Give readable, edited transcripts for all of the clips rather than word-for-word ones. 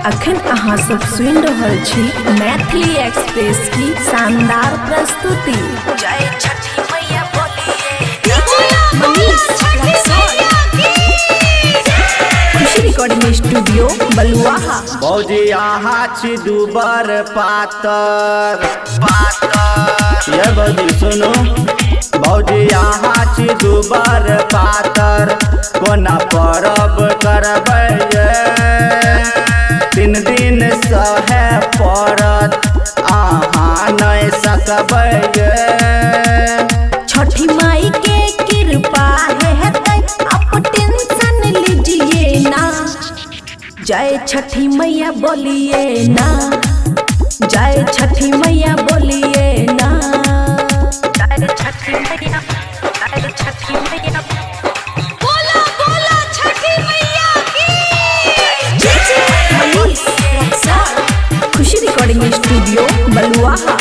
अखन अहाँ सब सुन रहल छी मैथिली एक्सप्रेस की शानदार प्रस्तुति। जय छठी मैया बोलिए, खुशी रिकॉर्डिंग स्टूडियो बलुआहा। भौजी आहा छी दुबर पातर पातर, ये भौजी सुनो। भौजी आहा छी दुबर पातर, कोना परब करबै तीन दिन सहे पड़त आहा नहीं सकबै। छठी माई के कृपा है आप टेंशन लीजिए ना। जय छठी मैया बोलिए ना, जय छठी मैया बोलिए ना। जय छठी मैया, जय छठी मैया, बोला बोला छठी मैया की जय। खुशी रिकॉर्डिंग स्टूडियो बलुआहा।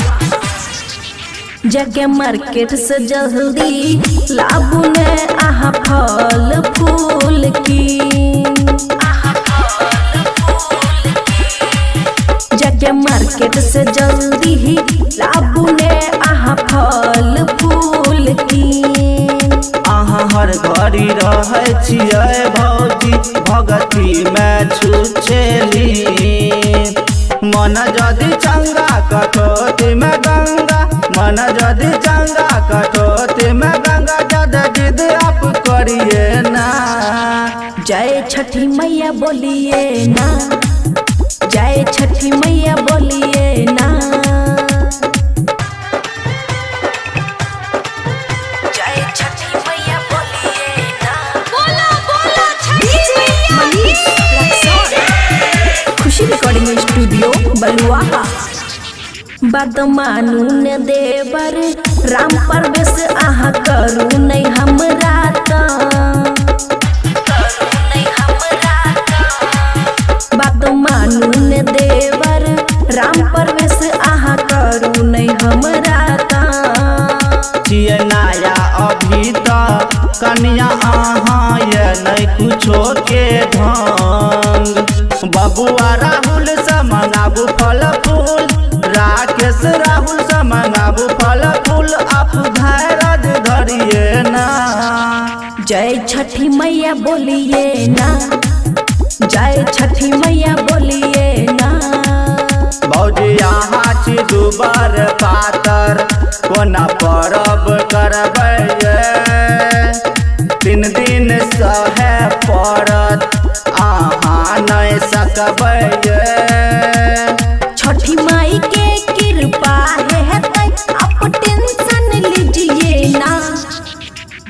जगह मार्केट से जल्दी लाबू ने आहा फल फूल की। जगह मार्केट से जल्दी ही लाबू ने आहा फल फूल की। आहा हर घड़ी रहे छियै भौजी भगती में छुछेली। मन जदि चंगा कटोती में गंगा, मन जदि चंगा कटोती में गंगा, जद जिद आप करिए ना। जय छठी मैया बोलिए ना, जय छठी मैया बोलिए ना। जय छठी मैया बोलिए ना, बोला बोला छठी मैया। खुशी रिकॉर्डिंग स्टूडियो बलुआहा। बदमानू ने देवर राम परवेश आहा करू नहीं हमरा बदमानू ने देवर राम परवेश आहा करू नहीं हमरा। छियै नया अभी तक कन्या आहा ये नहीं कुछो के ढंग। बबुआ राहुल से मंगाबू फल फूल, राकेश राहुल से मंगाबू फल फूल, आप धैर्य धरिए ना। जय छठी मैया बोलिए ना, जय छठी मैया बोलिए ना। भौजी आहा छी दुबर पातर, कोना परब करबै तीन दिन सहे पड़त आहा नहीं सकबै। छठी माई के कृपा है आप टेंशन लीजिए ना।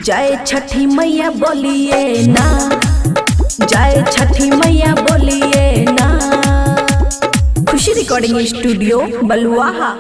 जय छठी मैया बोलिए ना, जय छठी मैया बोलिए ना। खुशी रिकॉर्डिंग स्टूडियो बलुआहा।